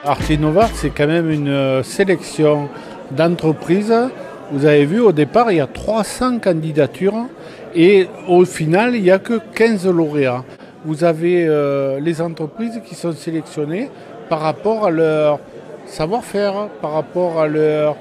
Artinova, c'est quand même une sélection d'entreprises. Vous avez vu, au départ, il y a 300 candidatures et au final, il n'y a que 15 lauréats. Vous avez les entreprises qui sont sélectionnées par rapport à leur savoir-faire, par rapport à leurs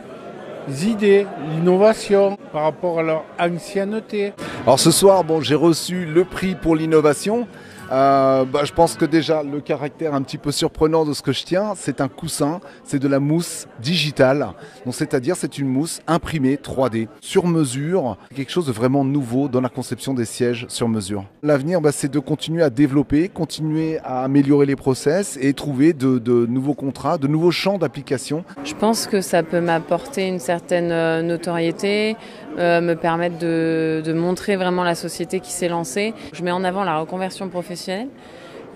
idées, l'innovation, par rapport à leur ancienneté. Alors ce soir, j'ai reçu le prix pour l'innovation. Je pense que déjà le caractère un petit peu surprenant de ce que je tiens, c'est un coussin, c'est de la mousse digitale. Donc c'est-à-dire c'est une mousse imprimée 3D sur mesure, quelque chose de vraiment nouveau dans la conception des sièges sur mesure. L'avenir, c'est de continuer à développer, continuer à améliorer les process et trouver de nouveaux contrats, de nouveaux champs d'application. Je pense que ça peut m'apporter une certaine notoriété, me permettre de montrer vraiment la société qui s'est lancée. Je mets en avant la reconversion professionnelle.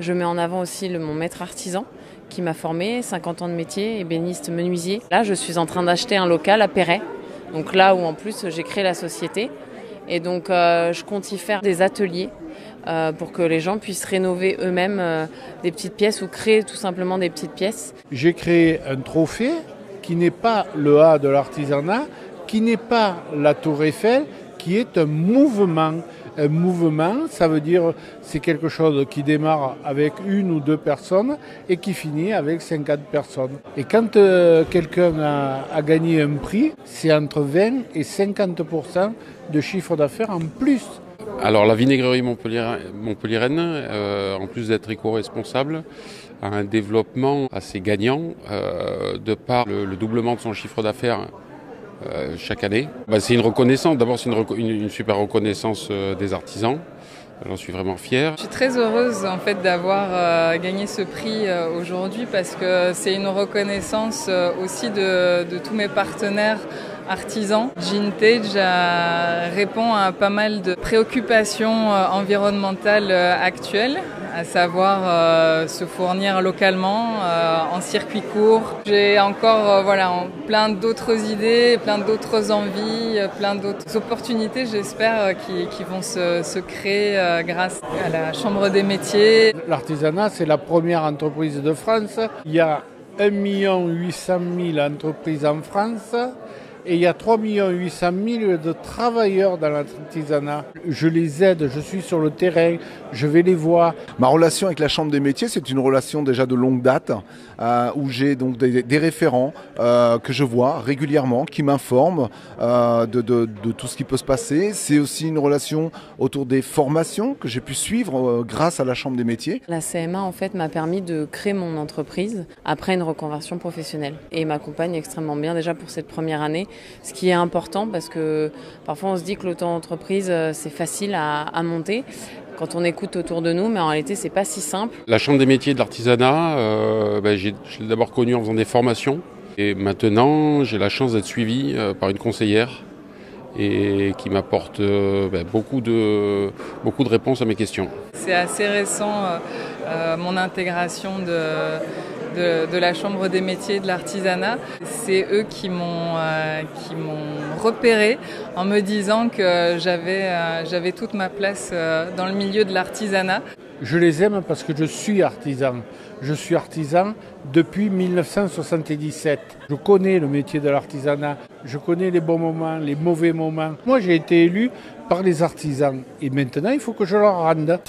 Je mets en avant aussi mon maître artisan qui m'a formé, 50 ans de métier, ébéniste menuisier. Là, je suis en train d'acheter un local à Perret, donc là où en plus j'ai créé la société. Et donc je compte y faire des ateliers pour que les gens puissent rénover eux-mêmes des petites pièces ou créer tout simplement des petites pièces. J'ai créé un trophée qui n'est pas le A de l'artisanat, qui n'est pas la Tour Eiffel, qui est un mouvement. Un mouvement, ça veut dire c'est quelque chose qui démarre avec une ou deux personnes et qui finit avec 50 personnes. Et quand quelqu'un a gagné un prix, c'est entre 20 et 50% de chiffre d'affaires en plus. Alors la vinaigrerie montpelliéraine, en plus d'être éco-responsable, a un développement assez gagnant de par le doublement de son chiffre d'affaires chaque année. C'est une reconnaissance, d'abord c'est une super reconnaissance des artisans, j'en suis vraiment fier. Je suis très heureuse en fait d'avoir gagné ce prix aujourd'hui parce que c'est une reconnaissance aussi de tous mes partenaires artisans. Gintage répond à pas mal de préoccupations environnementales actuelles, à savoir se fournir localement en circuit court. J'ai encore plein d'autres idées, plein d'autres envies, plein d'autres opportunités, j'espère, qui vont se créer grâce à la Chambre des métiers. L'artisanat, c'est la première entreprise de France. Il y a 1 800 000 entreprises en France. Et il y a 3 800 000 de travailleurs dans l'artisanat. Je les aide, je suis sur le terrain, je vais les voir. Ma relation avec la Chambre des métiers, c'est une relation déjà de longue date, où j'ai donc des référents que je vois régulièrement, qui m'informent de tout ce qui peut se passer. C'est aussi une relation autour des formations que j'ai pu suivre grâce à la Chambre des métiers. La CMA en fait m'a permis de créer mon entreprise après une reconversion professionnelle et m'accompagne extrêmement bien déjà pour cette première année. Ce qui est important parce que parfois on se dit que l'auto-entreprise c'est facile à monter quand on écoute autour de nous, mais en réalité c'est pas si simple. La Chambre des métiers de l'artisanat, je l'ai d'abord connue en faisant des formations et maintenant j'ai la chance d'être suivi par une conseillère et qui m'apporte beaucoup de réponses à mes questions. C'est assez récent mon intégration de la Chambre des métiers de l'artisanat. C'est eux qui m'ont repéré en me disant que j'avais toute ma place dans le milieu de l'artisanat. Je les aime parce que je suis artisan. Je suis artisan depuis 1977. Je connais le métier de l'artisanat. Je connais les bons moments, les mauvais moments. Moi, j'ai été élu par les artisans. Et maintenant, il faut que je leur rende.